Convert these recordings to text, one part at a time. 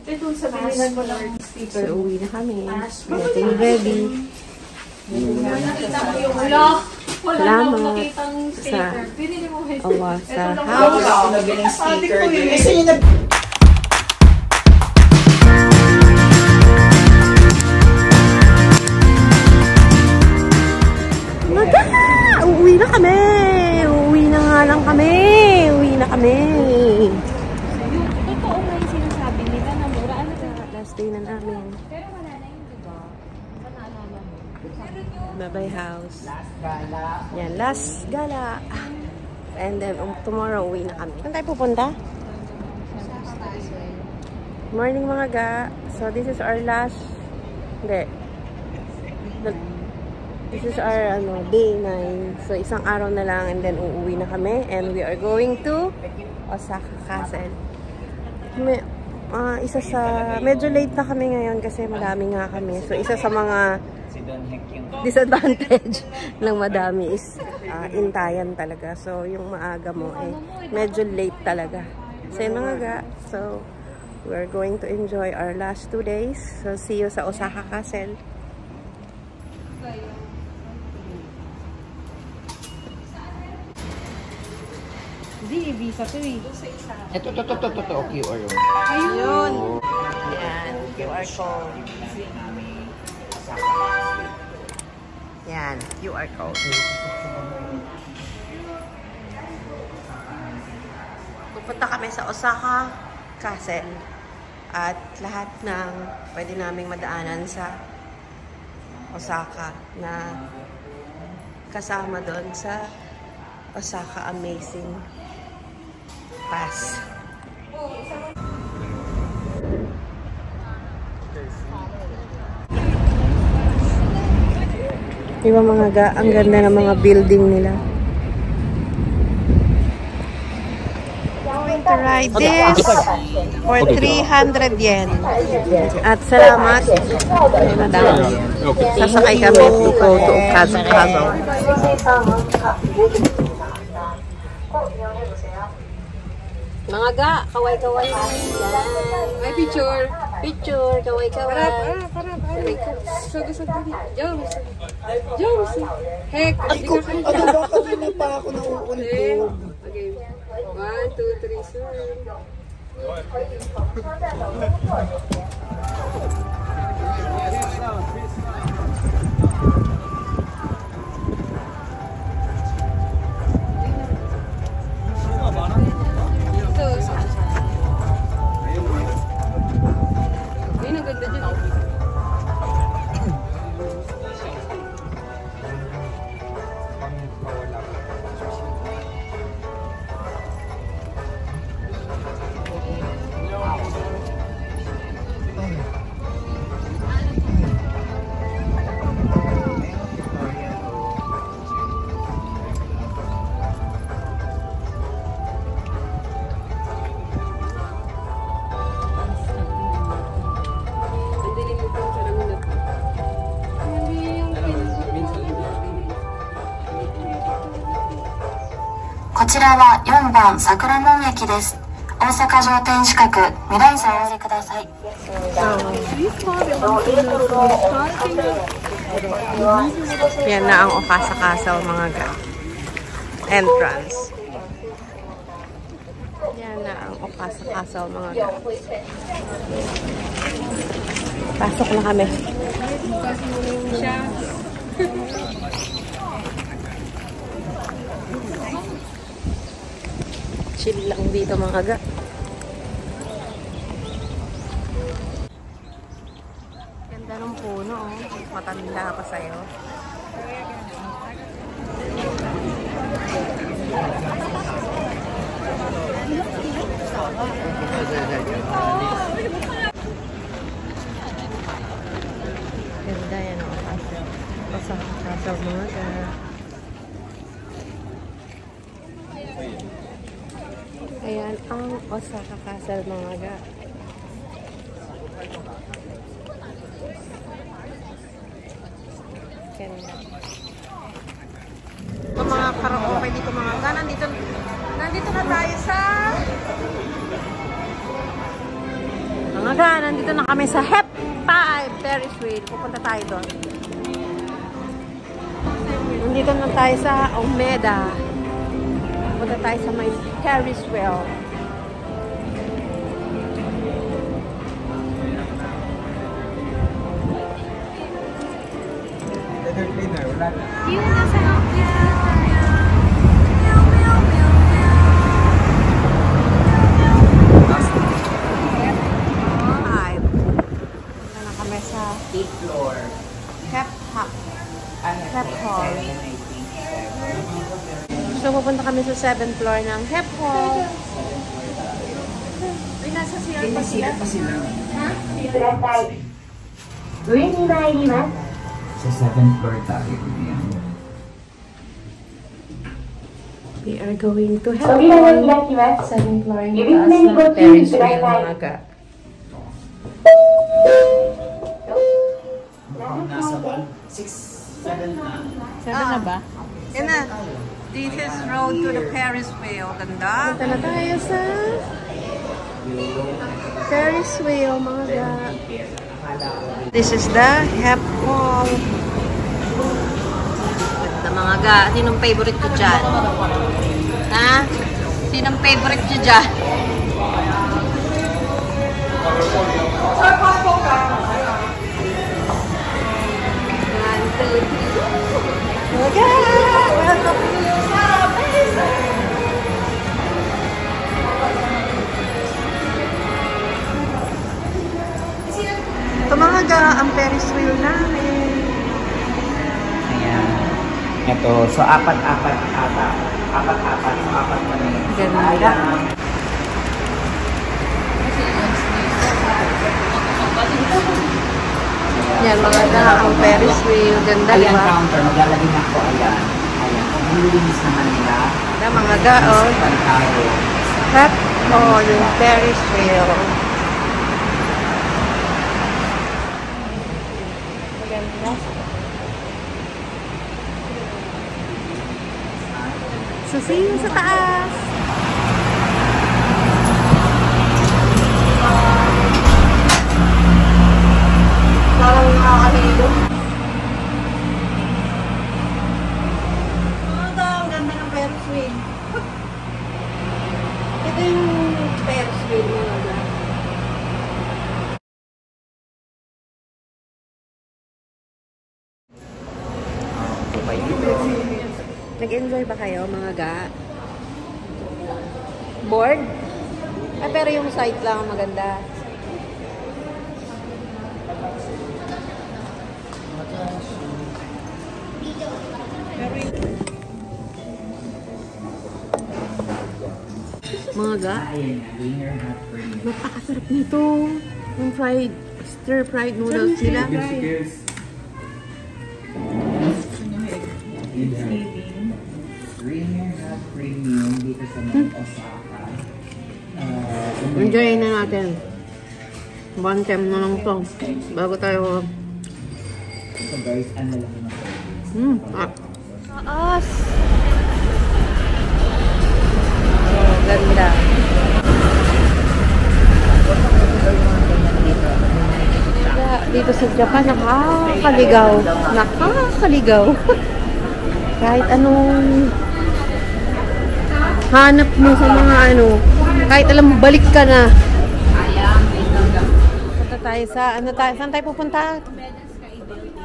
Ito, sabihin ko lang sticker. So, uwi na kami. Getting ready. Nakita ko yung Salamat sa awa sa house. Ako nabiling sticker. Gusto niyo na... Uuwi na kami! Uuwi na nga lang kami! Uuwi na kami! Totoo nga yung sinasabi nila na mura. Ano ka? Last day na namin. Pero wala na yun, diba? Panaalala mo. Bye-bye house. Last gala. Yan, last gala. And then, tomorrow, uwi na kami. Saan tayo pupunta? Morning mga ga. So, this is our last... Hindi. This is our day 9. So, isang araw na lang and then uuwi na kami. And we are going to Osaka Castle. Medyo late na kami ngayon kasi madami nga kami. So, isa sa mga disadvantage ng madami is intayan talaga. So, yung maaga mo medyo late talaga. So, yun mga ga. So, we're going to enjoy our last 2 days. So, see you sa Osaka Castle. Hindi, visa to eh. Ito, QR yun. Ayun! Yan, QR code. Yan, QR code. Pupunta kami sa Osaka Castle. At lahat ng pwede naming madaanan sa Osaka na kasama doon sa Osaka Amazing Pass. Diba mga ga, ang ganda ng mga building nila. Going to ride this for 300 yen. At salamat kay madam. Sasakay kami to go to Okazawa. Mga ga, kaway-kaway. May picture. Picture, kaway-kaway. Parang. Jom. Heck. Kanina pa ako nauuntog. Okay. 1, 2, 3, sir.こちらは4番桜門駅です。大阪城天近く未来座お降りください。Yan na ang Okasa Castle mga ga. Entrance. Yan na ang Okasa Castle mga ga. Pasok na kami. Chill lang dito mga ga. Ganda ng puno, oh. Matanda pa sa'yo. Ganda yan, oh. Pasok mga ga. Ayan ang Osaka Castle mga ga. Ganda. Mga karaoke dito mga ga. Nandito na tayo sa mga Mga nandito na kami sa HEP 5 Ferris wheel. Pupunta tayo doon. Nandito na tayo sa Omeda. Pupunta tayo sa may Ferris wheel. Yun, nasa Nokia. Sa 8th floor. HEP Hall. HEP Hall. I think. So, pupunta kami sa 7th floor ng HEP Hall. Ay, nasa CR pa sila. Ha? Sa 7th floor tayo. We are going to HEP Hall. 7th floor yung taas ng Ferris wheel mga ka. Nasa 6, 7 na. 7 na ba? Yan na. This is road to the Ferris wheel. Ganda. Punta na tayo sa Ferris wheel, mga ga. This is the HEP Hall. Ganda, mga ga. Sinong favorite ko dyan? Ha? Sinong favorite ko dyan? Ito mga ga, ang Ferris wheel namin. Ayan. Ito. So, apat-apat. Apat-apat. So, apat pa na yun. Ganda. Yan mga ga, ang Ferris wheel. Ganda, Ayan, diba? counter. Maglalagay na ako. Ayan. Ayan. Nilinis naman nila. Yan mga ga, oh. Pantaro. HEP Hall, yung Ferris wheel. Maganda. So, see you sa taas. Parang nakakahilo. Ang ganda ng Ferris wheel. Ito yung Ferris wheel mo na. Nag-enjoy ba kayo, mga ga? Bored? Ah, pero yung site lang ang maganda. Mga ga, napakasarap nito. Yung fried, stir-fried noodles nila. Premium dito sa Osaka. Enjoy na natin. One time na lang to. Bago tayo. So guys, ano lang naman. Taas! Oh, ganda. Dito sa Japan, nakakaligaw. Nakakaligaw. Kahit anong hanap mo sa mga ano, kahit alam mo, balik ka na. Punta tayo sa, saan tayo pupunta?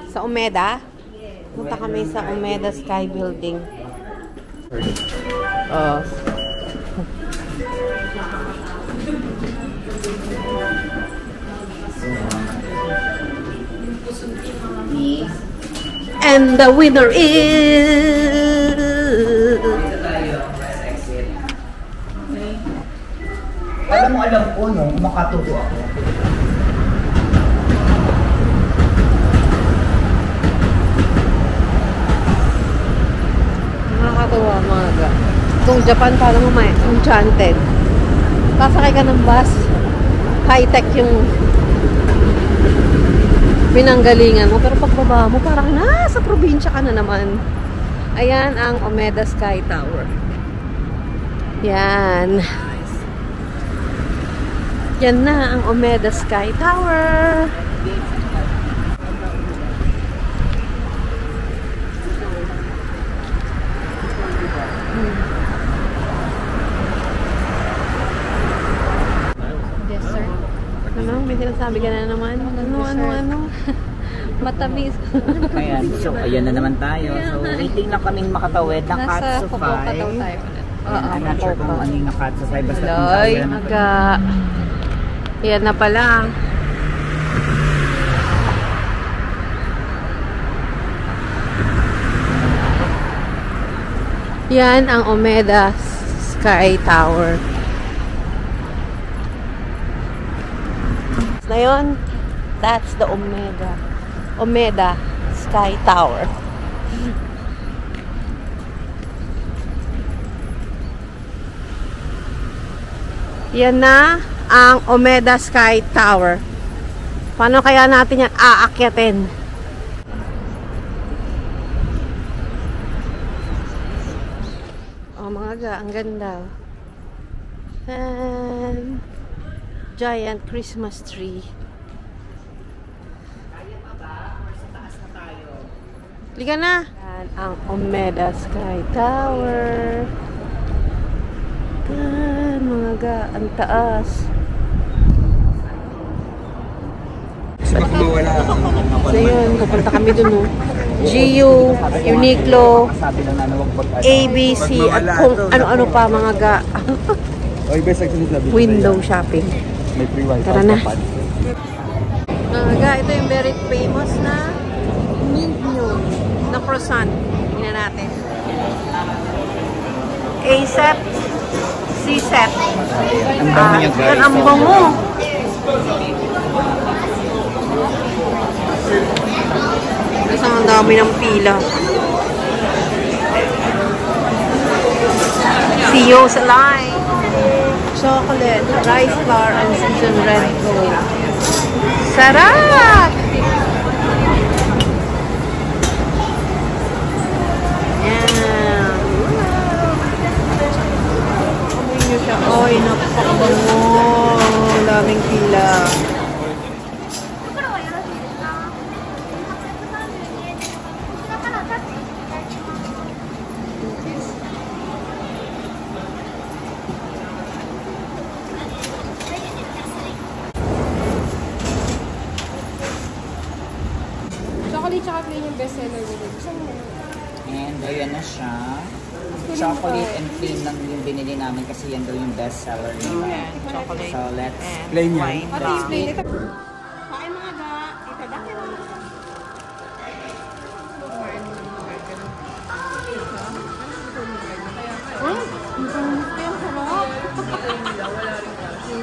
Sa Omeda? Punta kami sa Omeda Sky Building. Oh. And the winner is... Alam ko, no, makatuto ako. Nakakatawa mga ga. Kung Japan, parang mo may enchanted. Sasakay ka ng bus. High-tech yung pinanggalingan mo. Pero pagbaba mo, parang nasa probinsya ka na naman. Ayan ang Omeda Sky Tower. Yan. Yan na ang Omeda Sky Tower. Ano? May sinasabi ka na naman? Ano? Matamis. Ayan, so ayan na naman tayo. So waiting lang kaming makatawid ng Nasa Katsufay. Fukuoka daw tayo ulit. I'm not sure kung ano yung Katsufay. Basta Loy, aga. Yan na pala. Yan ang Omeda Sky Tower. Na yun, that's the Omeda Sky Tower. Yan na ang Omeda Sky Tower. Paano kaya natin yan aakyatin? Oh, mga ga, ang ganda. And giant Christmas tree. Liga na. Yan ang Omeda Sky Tower. Yan, mga ga, ang taas. So yun, pupunta kami dun. GU, Uniqlo, ABC, at kung ano-ano pa, mga ga. Window shopping. Tara na. Mga ga, ito yung very famous na Mignon na croissant. Tingnan natin. A-set, C-set. Yan ang bango. Isang ang dami ng pila. See you sa line. Chocolate, rice bar, and seasoned red gold. Sarap! Yan. Amoy nyo siya. Oy, napakabango. Daming pila. Chocolate tsaka plain yung best seller nila. And ayan na siya. Chocolate and plain lang yung binili namin kasi yan daw yung best seller nila. Chocolate. So let's Plain yan. Pati yung plain. Kain mga ga. Itadaki lang.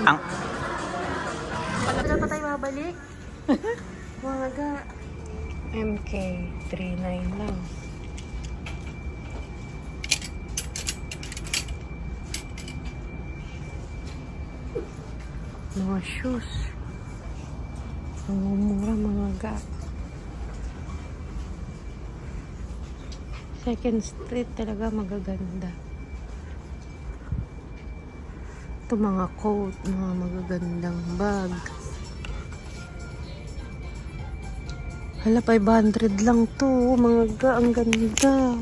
ang Wala pa tayo mabalik. Mga ga. MK 39 lang. Mga shoes. Ang mura mga ga. Second Street talaga magaganda. Ito mga coat, mga magagandang bag. Hala, 500 lang to. Mga ga, ang ganda.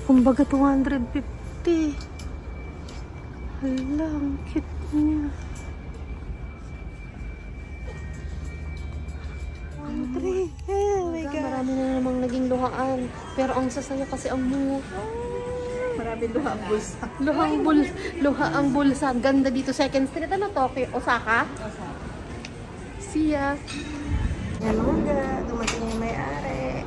Kumbaga 250. Hala, ang cute niya. Oh my God. Marami na namang naging luhaan. Pero ang sasaya kasi ang mura. Maraming luha ang bulsa. Luha ang bulsa. Ganda dito. Second Street. Ano to? Osaka? See ya. Yan mga ga. Dumating yung may-ari.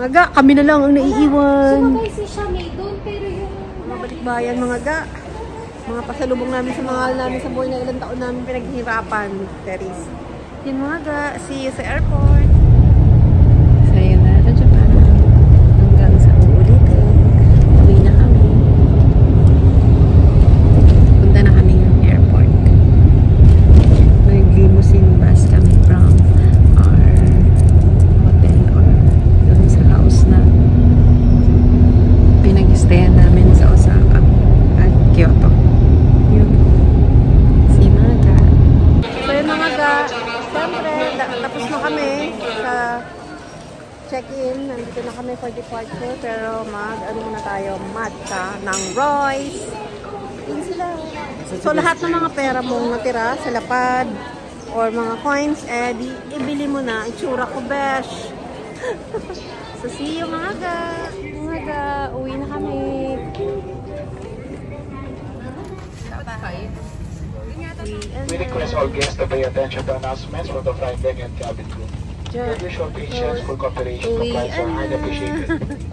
Mga ga, kami na lang ang naiiwan. Sumabay si Shamay doon pero yung... Mga balikbayan mga ga. Mga pasalubong namin sa mga namin sa buhay na ilang taon namin pinaghihirapan. Teris. Yan mga ga. See you sa airport. So yun na sa Japan. Hanggang sa uulitin. Uwi na kami. Punta na kami yung airport. Nag-limousine bus kami from our hotel or dun sa house na tayo matcha ng Royce. Yun sila. So, lahat ng mga pera mong natira sa lapad or mga coins, ibili mo na. Itsura ko, besh. So, see you mga ga. Mga ga, uwi na kami. We request all guests to pay attention to announcements from the flight deck and cabin crew. Your usual patience for cooperation of flights are highly appreciated.